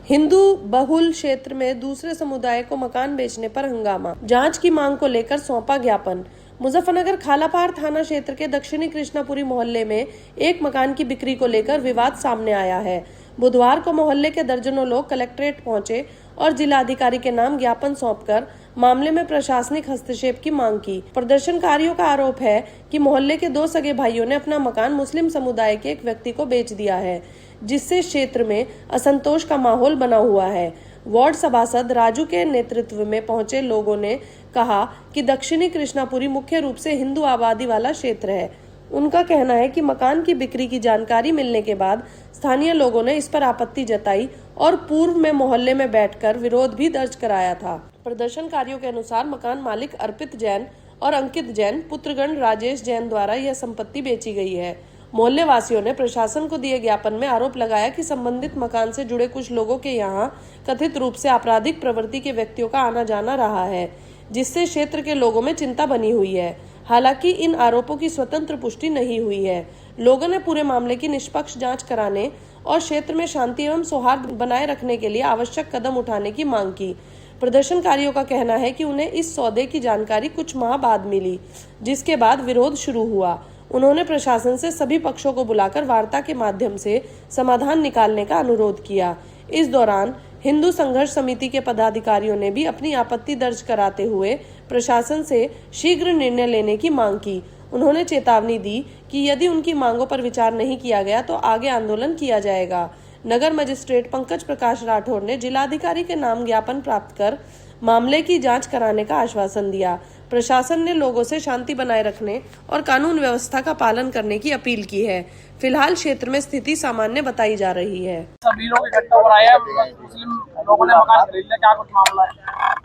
हिंदू बहुल क्षेत्र में दूसरे समुदाय को मकान बेचने पर हंगामा। जांच की मांग को लेकर सौंपा ज्ञापन। मुजफ्फरनगर खालापार थाना क्षेत्र के दक्षिणी कृष्णापुरी मोहल्ले में एक मकान की बिक्री को लेकर विवाद सामने आया है। बुधवार को मोहल्ले के दर्जनों लोग कलेक्ट्रेट पहुंचे और जिलाधिकारी के नाम ज्ञापन सौंपकर मामले में प्रशासनिक हस्तक्षेप की मांग की। प्रदर्शनकारियों का आरोप है कि मोहल्ले के दो सगे भाइयों ने अपना मकान मुस्लिम समुदाय के एक व्यक्ति को बेच दिया है, जिससे क्षेत्र में असंतोष का माहौल बना हुआ है। वार्ड सभासद राजू के नेतृत्व में पहुंचे लोगों ने कहा कि दक्षिणी कृष्णापुरी मुख्य रूप से हिंदू आबादी वाला क्षेत्र है। उनका कहना है कि मकान की बिक्री की जानकारी मिलने के बाद स्थानीय लोगों ने इस पर आपत्ति जताई और पूर्व में मोहल्ले में बैठकर विरोध भी दर्ज कराया था। प्रदर्शनकारियों के अनुसार मकान मालिक अर्पित जैन और अंकित जैन पुत्रगण राजेश जैन द्वारा यह संपत्ति बेची गई है। मोहल्ले वासियों ने प्रशासन को दिए ज्ञापन में आरोप लगाया कि संबंधित मकान से जुड़े कुछ लोगों के यहां कथित रूप से आपराधिक प्रवृत्ति के व्यक्तियों का आना जाना रहा है, जिससे क्षेत्र के लोगों में चिंता बनी हुई है। हालांकि इन आरोपों की स्वतंत्र पुष्टि नहीं हुई है। लोगों ने पूरे मामले की निष्पक्ष जांच कराने और क्षेत्र में शांति एवं सौहार्द बनाए रखने के लिए आवश्यक कदम उठाने की मांग की। प्रदर्शनकारियों का कहना है कि उन्हें इस सौदे की जानकारी कुछ माह बाद मिली, जिसके बाद विरोध शुरू हुआ। उन्होंने प्रशासन से सभी पक्षों को बुलाकर वार्ता के माध्यम से समाधान निकालने का अनुरोध किया। इस दौरान हिंदू संघर्ष समिति के पदाधिकारियों ने भी अपनी आपत्ति दर्ज कराते हुए प्रशासन से शीघ्र निर्णय लेने की मांग की। उन्होंने चेतावनी दी कि यदि उनकी मांगों पर विचार नहीं किया गया तो आगे आंदोलन किया जाएगा। नगर मजिस्ट्रेट पंकज प्रकाश राठौर ने जिलाधिकारी के नाम ज्ञापन प्राप्त कर मामले की जांच कराने का आश्वासन दिया। प्रशासन ने लोगों से शांति बनाए रखने और कानून व्यवस्था का पालन करने की अपील की है। फिलहाल क्षेत्र में स्थिति सामान्य बताई जा रही है। सभी लोग इकट्ठा हो रहे हैं, मुस्लिम लोगों ने मकान खरीद लिया, क्या कुछ मामला है?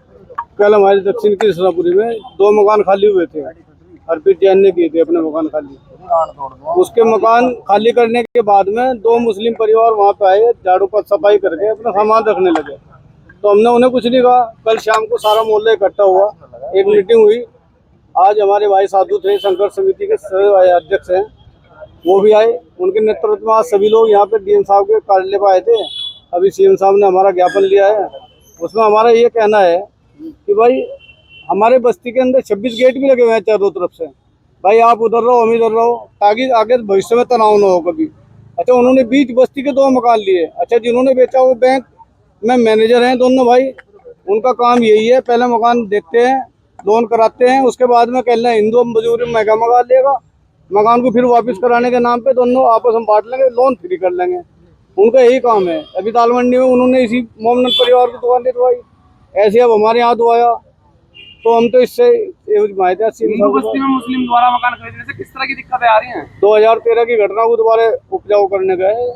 कल हमारे दक्षिण कृष्णापुरी में 2 मकान खाली हुए थे। अर्पित जैन ने किए थे अपने मकान खाली। उसके मकान खाली करने के बाद में 2 मुस्लिम परिवार वहाँ पे आए, झाड़ू पर सफाई करके अपना सामान रखने लगे। तो हमने उन्हें कुछ नहीं कहा। कल शाम को सारा मोहल्ला इकट्ठा हुआ, एक मीटिंग हुई। आज हमारे भाई साधु थे, संघर्ष समिति के अध्यक्ष हैं, वो भी आए। उनके नेतृत्व में आज सभी लोग यहाँ पे डीएम साहब के कार्यालय पर आए थे। अभी सीएम साहब ने हमारा ज्ञापन लिया है। उसमें हमारा ये कहना है कि भाई हमारे बस्ती के अंदर 26 गेट भी लगे हुए हैं चारों तरफ से। भाई आप उधर रहो, हम इधर रहो, ताकि आगे भविष्य में तनाव न हो कभी। अच्छा, उन्होंने बीच बस्ती के 2 मकान लिए। अच्छा, जिन्होंने बेचा वो बैंक में मैनेजर हैं दोनों भाई। उनका काम यही है, पहले मकान देखते हैं, लोन कराते हैं, उसके बाद में कहना है हिंदू मजदूरी महंगा मकान लेगा, मकान को फिर वापस कराने के नाम पे दोनों आपस में बांट लेंगे, लोन फ्री कर लेंगे। उनका यही काम है। अभी दालमंडी में उन्होंने इसी मोमनन परिवार की दुकान दिलवाई, ऐसे अब हमारे यहाँ दुआया। तो हम तो इससे हिंदू बस्ती में मुस्लिम द्वारा मकान खरीदने से किस तरह की दिक्कतें आ रही हैं? 2013 की घटना को दोबारा उपजाऊ करने गए।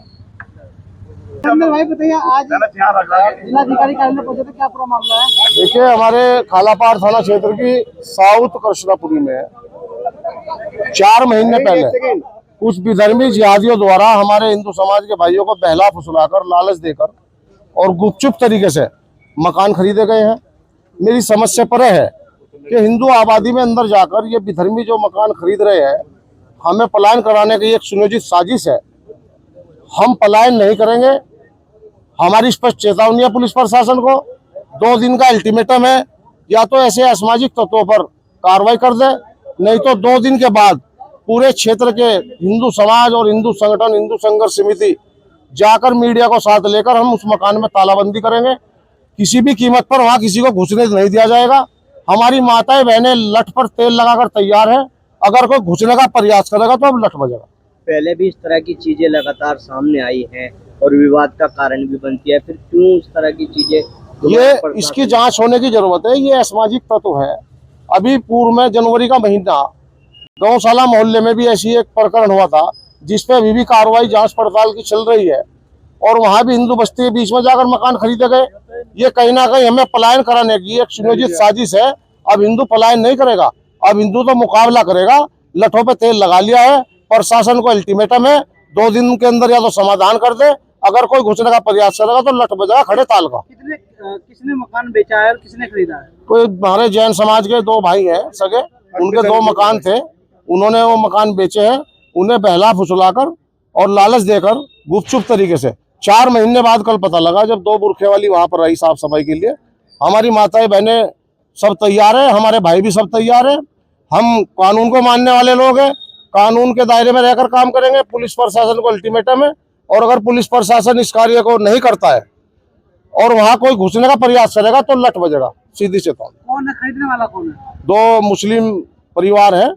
भाई बताइए, आज जिलाधिकारी कार्यालय पहुंचे तो क्या पूरा मामला है? देखिए, हमारे खालापार थाना क्षेत्र की साउथ कृष्णापुरी में 4 महीने पहले कुछ विधर्मी जिहादियों द्वारा हमारे हिंदू समाज के भाइयों को बहला फुसलाकर, लालच देकर और गुपचुप तरीके से मकान खरीदे गए हैं। मेरी समझ से परे है कि हिंदू आबादी में अंदर जाकर ये विधर्मी जो मकान खरीद रहे हैं, हमें पलायन कराने की एक सुनियोजित साजिश है। हम पलायन नहीं करेंगे। हमारी स्पष्ट चेतावनी है पुलिस प्रशासन को। 2 दिन का अल्टीमेटम है, या तो ऐसे असामाजिक तत्वों पर कार्रवाई कर दे, नहीं तो 2 दिन के बाद पूरे क्षेत्र के हिंदू समाज और हिंदू संगठन, हिंदू संघर्ष समिति जाकर मीडिया को साथ लेकर हम उस मकान में तालाबंदी करेंगे। किसी भी कीमत पर वहां किसी को घुसने नहीं दिया जाएगा। हमारी माताएं बहनें लठ पर तेल लगाकर तैयार है। अगर कोई घुसने का प्रयास करेगा तो अब लठ बजेगा। पहले भी इस तरह की चीजें लगातार सामने आई हैं और विवाद का कारण भी बनती है, फिर क्यों इस तरह की चीजें? ये इसकी जांच होने की जरूरत है। ये असामाजिक तत्व है। अभी पूर्व में जनवरी का महीना गौशाला मोहल्ले में भी ऐसी एक प्रकरण हुआ था, जिसपे अभी भी कार्रवाई जांच पड़ताल की चल रही है, और वहां भी हिंदू बस्ती के बीच में जाकर मकान खरीदे गए। ये कहीं ना कहीं हमें पलायन कराने की एक सुनियोजित साजिश है। अब हिंदू पलायन नहीं करेगा, अब हिंदू तो मुकाबला करेगा। लठों पे तेल लगा लिया है। प्रशासन को अल्टीमेटम है, 2 दिन के अंदर या तो समाधान कर दे, अगर कोई घुसने का प्रयास करेगा तो लठ बजेगा खड़े ताल का। किसने मकान बेचा है और किसने खरीदा है? कोई हमारे जैन समाज के 2 भाई हैं सगे, उनके 2 मकान थे, उन्होंने वो मकान बेचे हैं। उन्हें बहला फुसलाकर और लालच देकर गुपचुप तरीके से 4 महीने बाद कल पता लगा, जब 2 बुरखे वाली वहां पर आई साफ सफाई के लिए। हमारी माताएं बहनें सब तैयार है, हमारे भाई भी सब तैयार है। हम कानून को मानने वाले लोग हैं, कानून के दायरे में रहकर काम करेंगे। पुलिस प्रशासन को अल्टीमेटम है, और अगर पुलिस प्रशासन इस कार्य को नहीं करता है और वहां कोई घुसने का प्रयास करेगा तो लट बजेगा, सीधी चेतावनी। कौन है खरीदने वाला, कौन है? 2 मुस्लिम परिवार है।